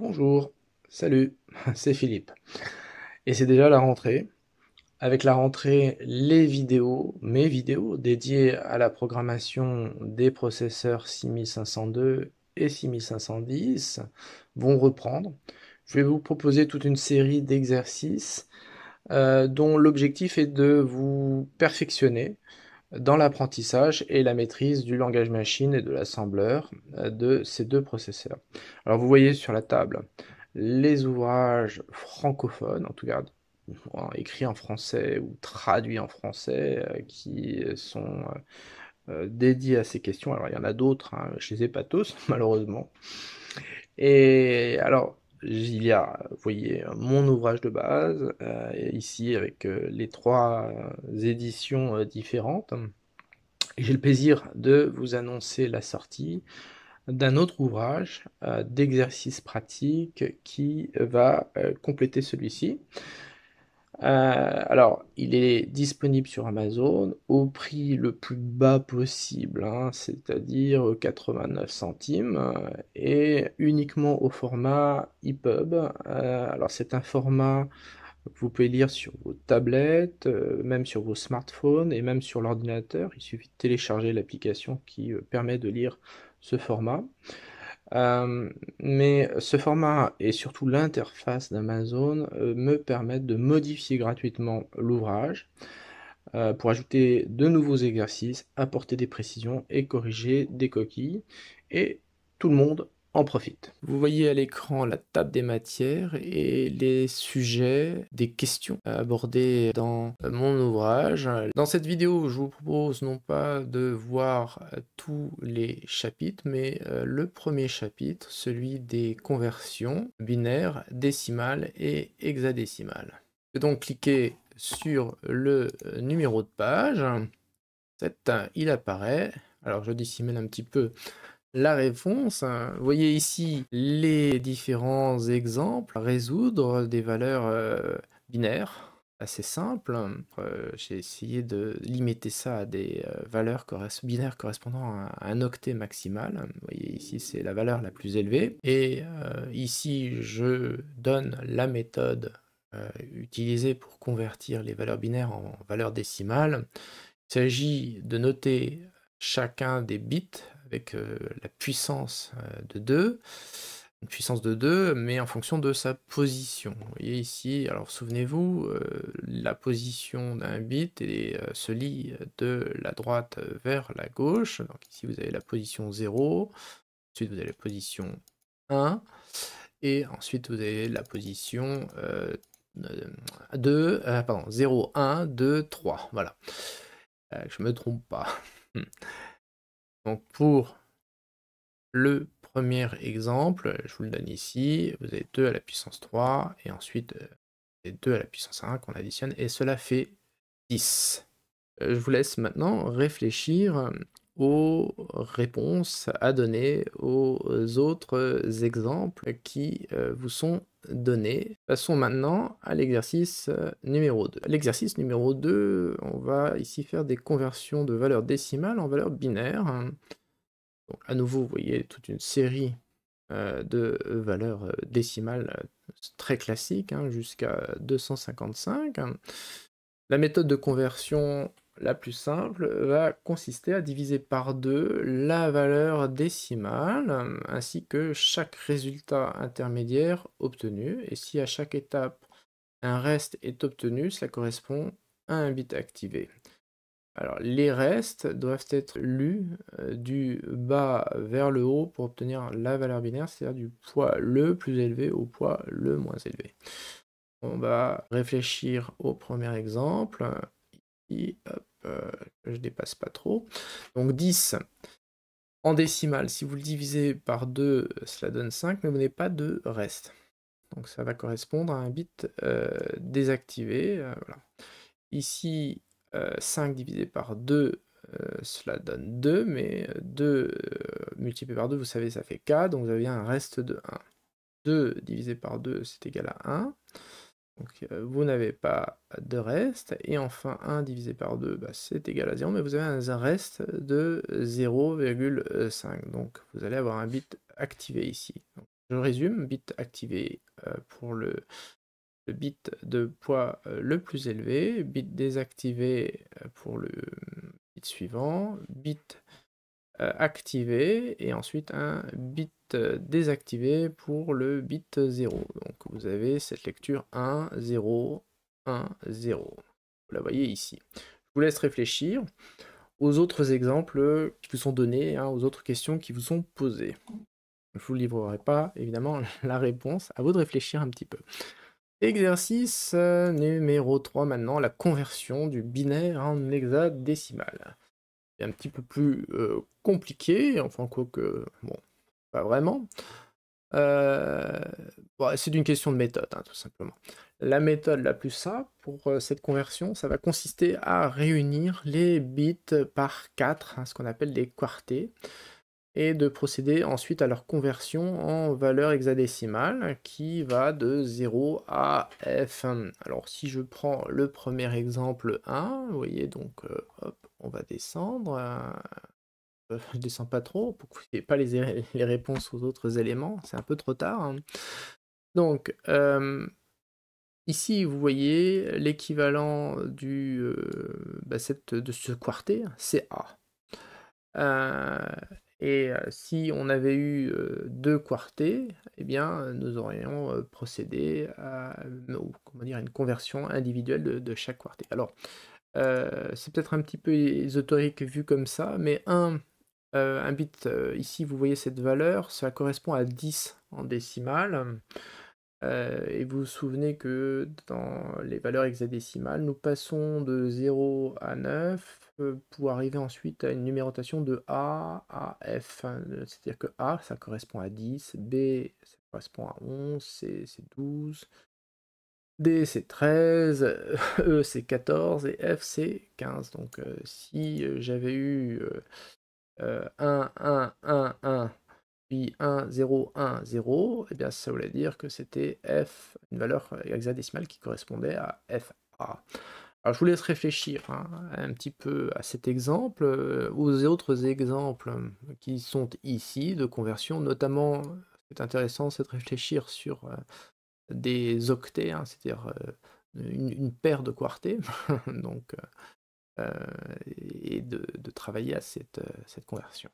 Bonjour, salut, c'est Philippe. Et c'est déjà la rentrée. Avec la rentrée, les vidéos, mes vidéos dédiées à la programmation des processeurs 6502 et 6510 vont reprendre. Je vais vous proposer toute une série d'exercices dont l'objectif est de vous perfectionner dans l'apprentissage et la maîtrise du langage machine et de l'assembleur de ces deux processeurs. Alors vous voyez sur la table les ouvrages francophones, en tout cas écrits en français ou traduits en français, qui sont dédiés à ces questions. Alors il y en a d'autres, hein, je les ai pas tous malheureusement. Et alors il y a, vous voyez, mon ouvrage de base, ici avec les trois éditions différentes. Et j'ai le plaisir de vous annoncer la sortie d'un autre ouvrage d'exercice pratique qui va compléter celui-ci. Alors, il est disponible sur Amazon au prix le plus bas possible, hein, c'est-à-dire 89 centimes, et uniquement au format EPUB. Alors, c'est un format que vous pouvez lire sur vos tablettes, même sur vos smartphones et même sur l'ordinateur. Il suffit de télécharger l'application qui permet de lire ce format. Mais ce format et surtout l'interface d'Amazon me permettent de modifier gratuitement l'ouvrage pour ajouter de nouveaux exercices, apporter des précisions et corriger des coquilles. Et tout le monde en profite. Vous voyez à l'écran la table des matières et les sujets des questions abordées dans mon ouvrage. Dans cette vidéo, je vous propose non pas de voir tous les chapitres, mais le premier chapitre, celui des conversions binaires, décimales et hexadécimales. Je vais donc cliquer sur le numéro de page. Il apparaît. Alors je dissimule un petit peu la réponse. Vous voyez ici les différents exemples à résoudre des valeurs binaires assez simples. J'ai essayé de limiter ça à des valeurs binaires correspondant à un octet maximal. Vous voyez ici c'est la valeur la plus élevée. Et ici je donne la méthode utilisée pour convertir les valeurs binaires en valeurs décimales. Il s'agit de noter chacun des bits avec la puissance de 2, une puissance de 2, mais en fonction de sa position. Vous voyez ici, alors souvenez-vous, la position d'un bit se lie de la droite vers la gauche. Donc ici vous avez la position 0, ensuite vous avez la position 1, et ensuite vous avez la position 0, 1, 2, 3. Voilà. Je me trompe pas. Donc pour le premier exemple, je vous le donne ici, vous avez 2 à la puissance 3, et ensuite vous avez 2 à la puissance 1 qu'on additionne, et cela fait 10. Je vous laisse maintenant réfléchir aux réponses à donner aux autres exemples qui vous sont donnés. Passons maintenant à l'exercice numéro 2. L'exercice numéro 2, on va ici faire des conversions de valeurs décimales en valeurs binaires. Donc à nouveau, vous voyez toute une série de valeurs décimales très classiques, hein, jusqu'à 255. La méthode de conversion la plus simple va consister à diviser par 2 la valeur décimale, ainsi que chaque résultat intermédiaire obtenu. Et si à chaque étape un reste est obtenu, cela correspond à un bit activé. Alors, les restes doivent être lus du bas vers le haut pour obtenir la valeur binaire, c'est-à-dire du poids le plus élevé au poids le moins élevé. On va réfléchir au premier exemple. Ici, hop, je dépasse pas trop. Donc 10 en décimale, si vous le divisez par 2, cela donne 5, mais vous n'avez pas de reste. Donc ça va correspondre à un bit désactivé. Voilà. Ici, 5 divisé par 2, cela donne 2, mais 2 multiplié par 2, vous savez, ça fait 4, donc vous avez un reste de 1. 2 divisé par 2, c'est égal à 1. Donc vous n'avez pas de reste. Et enfin, 1 divisé par 2, bah, c'est égal à 0, mais vous avez un reste de 0,5. Donc vous allez avoir un bit activé ici. Donc, Je résume, bit activé pour le bit de poids le plus élevé, bit désactivé pour le bit suivant, bit activé et ensuite un bit désactivé pour le bit 0. Donc vous avez cette lecture 1, 0, 1, 0. Vous la voyez ici. Je vous laisse réfléchir aux autres exemples qui vous sont donnés, hein, aux autres questions qui vous sont posées. Je ne vous livrerai pas, évidemment, la réponse. À vous de réfléchir un petit peu. Exercice numéro 3 maintenant, la conversion du binaire en hexadécimal. C'est un petit peu plus compliqué, enfin quoique, bon, pas vraiment. Bon, c'est une question de méthode, hein, tout simplement. La méthode la plus simple pour cette conversion, ça va consister à réunir les bits par 4, hein, ce qu'on appelle des quartés, et de procéder ensuite à leur conversion en valeur hexadécimale qui va de 0 à f. Alors si je prends le premier exemple 1, vous voyez donc, hop, on va descendre, je descends pas trop pour que vous n'ayez pas les réponses aux autres éléments, c'est un peu trop tard, hein. Donc, ici vous voyez l'équivalent de ce quarté, c'est A. Si on avait eu 2 quartés, eh bien, nous aurions procédé à comment dire, une conversion individuelle de chaque quarté. Alors, c'est peut-être un petit peu ésotérique vu comme ça, mais un bit, ici vous voyez cette valeur, ça correspond à 10 en décimale. Et vous vous souvenez que dans les valeurs hexadécimales, nous passons de 0 à 9 pour arriver ensuite à une numérotation de A à F. C'est-à-dire que A, ça correspond à 10, B, ça correspond à 11, C, c'est 12, D, c'est 13, E, c'est 14 et F, c'est 15. Donc si j'avais eu 1, 1, 1, 1, puis 1, 0, 1, 0, et bien ça voulait dire que c'était f, une valeur hexadécimale qui correspondait à fa. Alors je vous laisse réfléchir, hein, un petit peu à cet exemple, aux autres exemples qui sont ici de conversion, notamment, ce qui est intéressant, c'est de réfléchir sur des octets, hein, c'est-à-dire une paire de quartés, donc, et de travailler à cette conversion.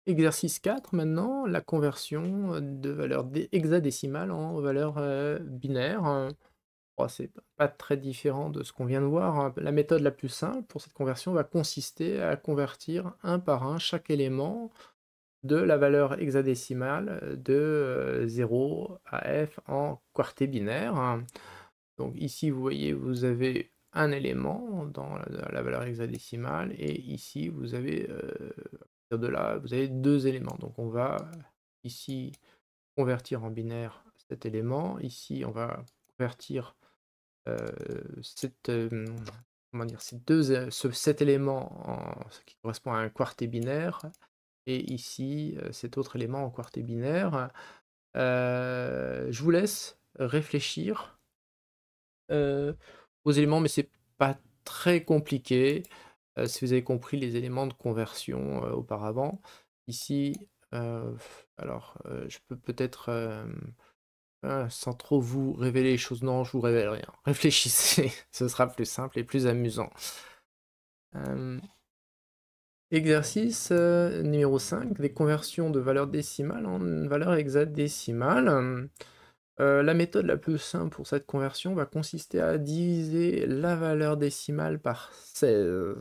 Exercice 4 maintenant, la conversion de valeur hexadécimale en valeur binaire. Bon, c'est pas très différent de ce qu'on vient de voir, hein. La méthode la plus simple pour cette conversion va consister à convertir un par un chaque élément de la valeur hexadécimale de 0 à f en quarté binaire, hein. Donc ici, vous voyez, vous avez un élément dans la valeur hexadécimale, et ici, vous avez, à partir de là, vous avez 2 éléments. Donc on va ici convertir en binaire cet élément. Ici, on va convertir cette, comment dire, cet élément en ce qui correspond à un quarté binaire, et ici, cet autre élément en quarté binaire. Je vous laisse réfléchir aux éléments, mais c'est pas très compliqué, si vous avez compris les éléments de conversion, auparavant. Ici, je peux peut-être, sans trop vous révéler les choses, non, je vous révèle rien. Réfléchissez, ce sera plus simple et plus amusant. Exercice, numéro 5, des conversions de valeurs décimales en valeurs hexadécimales. La méthode la plus simple pour cette conversion va consister à diviser la valeur décimale par 16,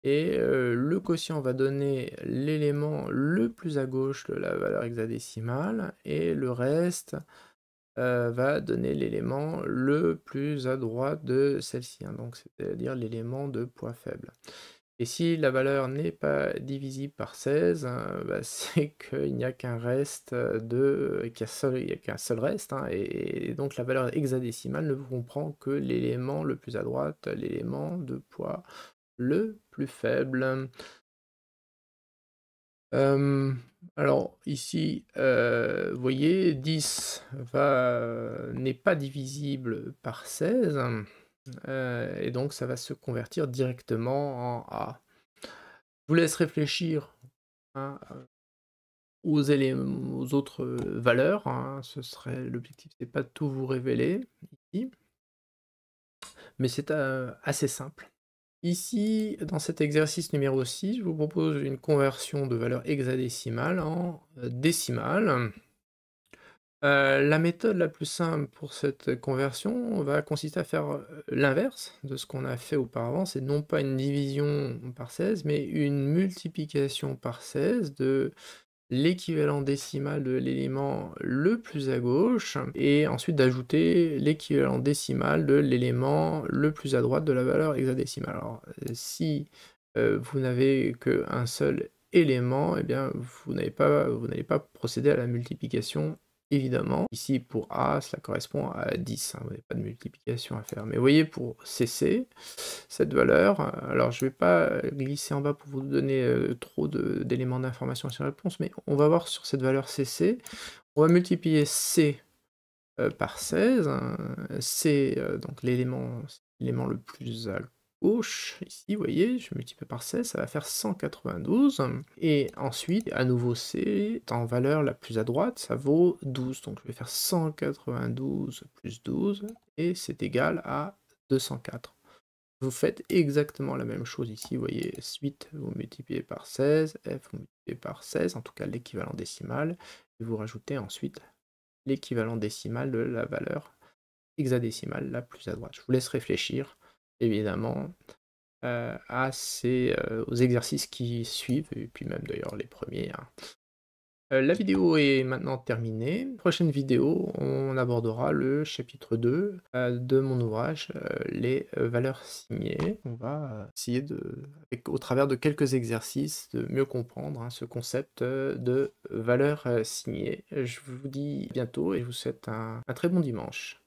et le quotient va donner l'élément le plus à gauche de la valeur hexadécimale, et le reste va donner l'élément le plus à droite de celle-ci, hein, donc c'est-à-dire l'élément de poids faible. Et si la valeur n'est pas divisible par 16, bah, c'est qu'il n'y a qu'un reste il n'y a qu'un seul reste, hein, et donc la valeur hexadécimale ne comprend que l'élément le plus à droite, l'élément de poids le plus faible. Alors ici, vous voyez, 10 n'est pas divisible par 16, et donc ça va se convertir directement en A. Je vous laisse réfléchir, hein, aux autres, valeurs, hein. Ce serait l'objectif, c'est pas de tout vous révéler ici, mais c'est, assez simple. Ici, dans cet exercice numéro 6, je vous propose une conversion de valeur hexadécimale en, décimale. La méthode la plus simple pour cette conversion va consister à faire, l'inverse de ce qu'on a fait auparavant. C'est non pas une division par 16, mais une multiplication par 16 de l'équivalent décimal de l'élément le plus à gauche et ensuite d'ajouter l'équivalent décimal de l'élément le plus à droite de la valeur hexadécimale. Alors, si, vous n'avez qu'un seul élément, eh bien, vous n'allez pas procéder à la multiplication, évidemment. Ici, pour A, cela correspond à 10, hein, vous n'avez pas de multiplication à faire. Mais vous voyez, pour CC, cette valeur, alors je vais pas glisser en bas pour vous donner, trop d'éléments d'information sur la réponse, mais on va voir sur cette valeur CC, on va multiplier C, par 16, hein, C, donc l'élément le plus à gauche, ici, vous voyez, je multiplie par 16, ça va faire 192 et ensuite, à nouveau C, en valeur la plus à droite, ça vaut 12, donc je vais faire 192 plus 12 et c'est égal à 204. Vous faites exactement la même chose ici, vous voyez, 8 vous multipliez par 16, F vous multipliez par 16, en tout cas l'équivalent décimal, et vous rajoutez ensuite l'équivalent décimal de la valeur hexadécimale la plus à droite. Je vous laisse réfléchir, évidemment, aux exercices qui suivent, et puis même d'ailleurs les premiers, hein. La vidéo est maintenant terminée. Prochaine vidéo, on abordera le chapitre 2 de mon ouvrage, les valeurs signées. On va essayer au travers de quelques exercices, de mieux comprendre, hein, ce concept de valeurs signées. Je vous dis à bientôt et je vous souhaite un très bon dimanche.